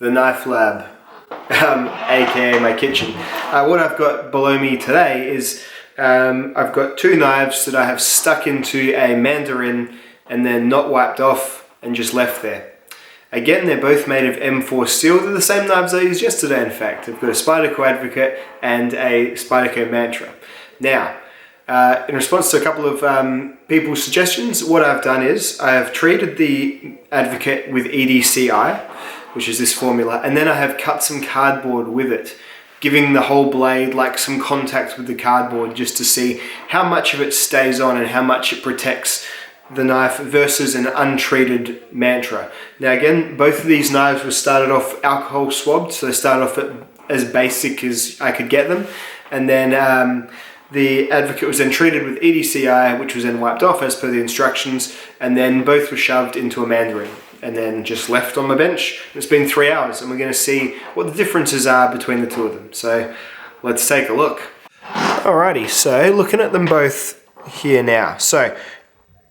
the knife lab, aka my kitchen. What I've got below me today is I've got two knives that I have stuck into a mandarin and then not wiped off and just left there. Again, they're both made of M4 steel. They're the same knives I used yesterday, in fact. I've got a Spyderco Advocate and a Spyderco Mantra. Now, in response to a couple of people's suggestions, what I've done is I have treated the Advocate with EDCi, which is this formula, and then I have cut some cardboard with it, giving the whole blade like some contact with the cardboard just to see how much of it stays on and how much it protects the knife versus an untreated Mantra. Now again, both of these knives were started off alcohol swabbed, so they started off at as basic as I could get them, and then the Advocate was then treated with EDCi, which was then wiped off as per the instructions, and then both were shoved into a mandarin and then just left on my bench. It's been 3 hours and we're going to see what the differences are between the two of them. So let's take a look. Alrighty, so looking at them both here now. So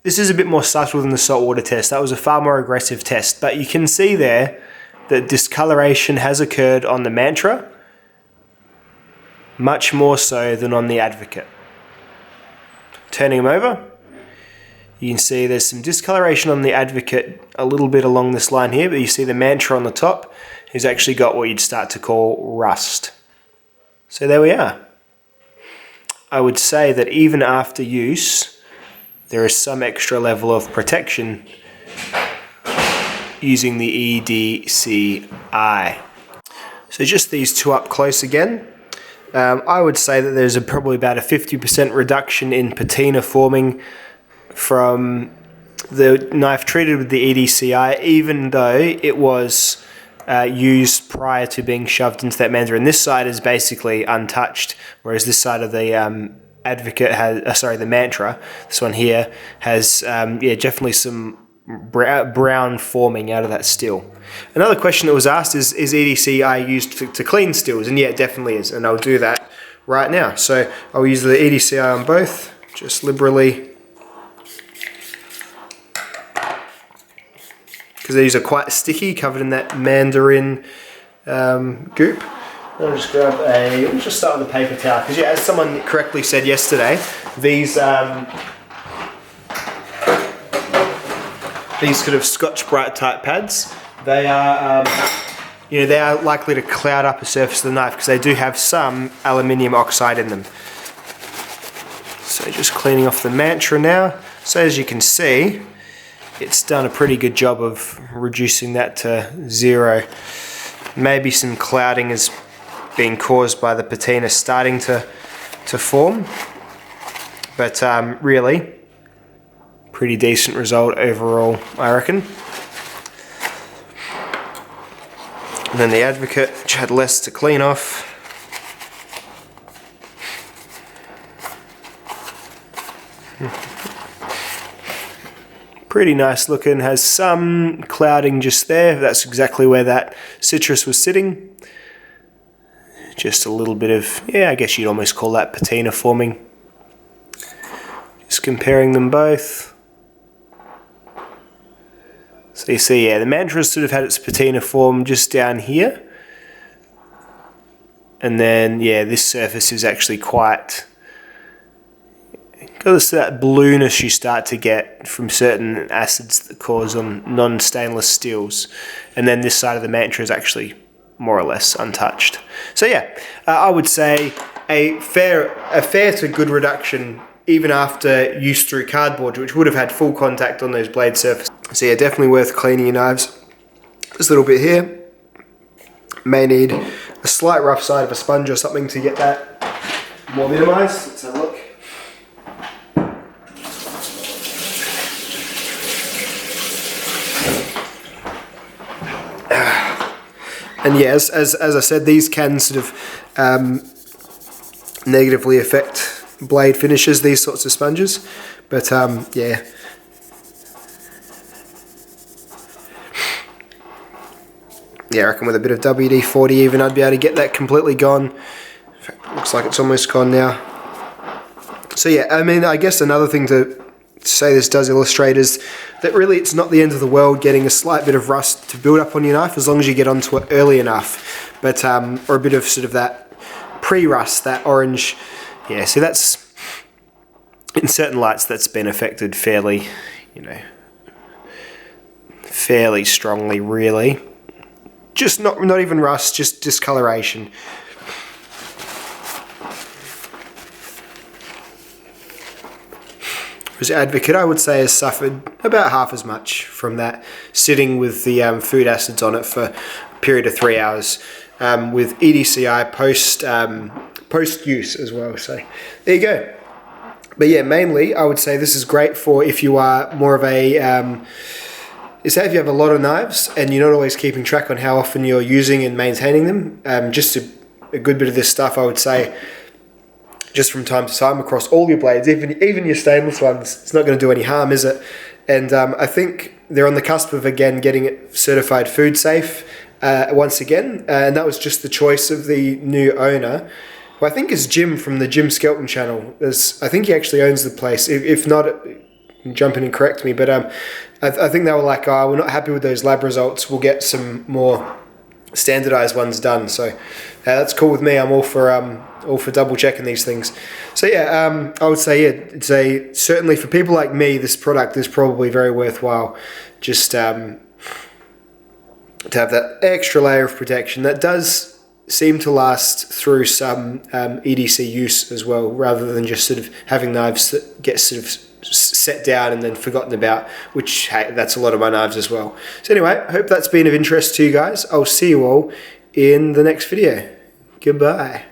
this is a bit more subtle than the saltwater test. That was a far more aggressive test, but you can see there that discoloration has occurred on the Mantra, much more so than on the Advocate. Turning them over, you can see there's some discoloration on the Advocate a little bit along this line here, but you see the Mantra on the top has actually got what you'd start to call rust. So there we are. I would say that even after use, there is some extra level of protection using the EDCi. So just these two up close again. I would say that there's probably about a 50% reduction in patina forming from the knife treated with the EDCi, even though it was used prior to being shoved into that mandarin. This side is basically untouched, whereas this side of the Advocate has, the Mantra, this one here has, definitely some brown forming out of that steel. Another question that was asked is EDCi used to clean steels? And yeah, it definitely is, and I'll do that right now. So I'll use the EDCi on both, just liberally, because these are quite sticky, covered in that mandarin goop. I'll just grab let's just start with a paper towel, because yeah, as someone correctly said yesterday, these sort of Scotch-Brite type pads, they are, they are likely to cloud up the surface of the knife because they do have some aluminium oxide in them. So just cleaning off the Mantra now. So as you can see, it's done a pretty good job of reducing that to zero. Maybe some clouding has been caused by the patina starting to form, but really pretty decent result overall, I reckon. And then the Advocate, which had less to clean off. Pretty nice looking, has some clouding just there. That's exactly where that citrus was sitting. Just a little bit of, I guess you'd almost call that patina forming. Just comparing them both. So you see, the Mantra sort of had its patina form just down here. And then, this surface is actually quite, because that blueness you start to get from certain acids that cause on non-stainless steels. And then this side of the Mantra is actually more or less untouched. So I would say a fair to good reduction even after use through cardboard, which would have had full contact on those blade surfaces. So definitely worth cleaning your knives. This little bit here may need a slight rough side of a sponge or something to get that more minimized. Let's have a look. And as I said, these can sort of negatively affect blade finishes, these sorts of sponges, but I reckon with a bit of WD-40 even I'd be able to get that completely gone. In fact, looks like it's almost gone now. So I mean, I guess another thing to say this does illustrate is that really it's not the end of the world getting a slight bit of rust to build up on your knife, as long as you get onto it early enough. But or a bit of sort of that pre-rust, that orange. Yeah, so that's, in certain lights that's been affected fairly, you know, fairly strongly really. Just not even rust, just discoloration. Whereas Advocate, I would say, has suffered about half as much from that, sitting with the food acids on it for a period of 3 hours, with EDCi post use as well. So there you go. But yeah, mainly I would say this is great for if you are more of a say if you have a lot of knives and you're not always keeping track on how often you're using and maintaining them. Just a good bit of this stuff, I would say, just from time to time across all your blades, even your stainless ones. It's not going to do any harm, is it? And I think they're on the cusp of again getting it certified food safe once again, and that was just the choice of the new owner, who I think is Jim from the Jim Skelton channel. I think he actually owns the place. If not, jump in and correct me. But I think they were like, oh, we're not happy with those lab results. We'll get some more standardized ones done. So that's cool with me. I'm all for double checking these things. So yeah, I would say it's certainly for people like me, this product is probably very worthwhile. Just to have that extra layer of protection that does seem to last through some EDC use as well, rather than just sort of having knives that get sort of set down and then forgotten about, which, hey, that's a lot of my knives as well. So anyway, I hope that's been of interest to you guys. I'll see you all in the next video. Goodbye.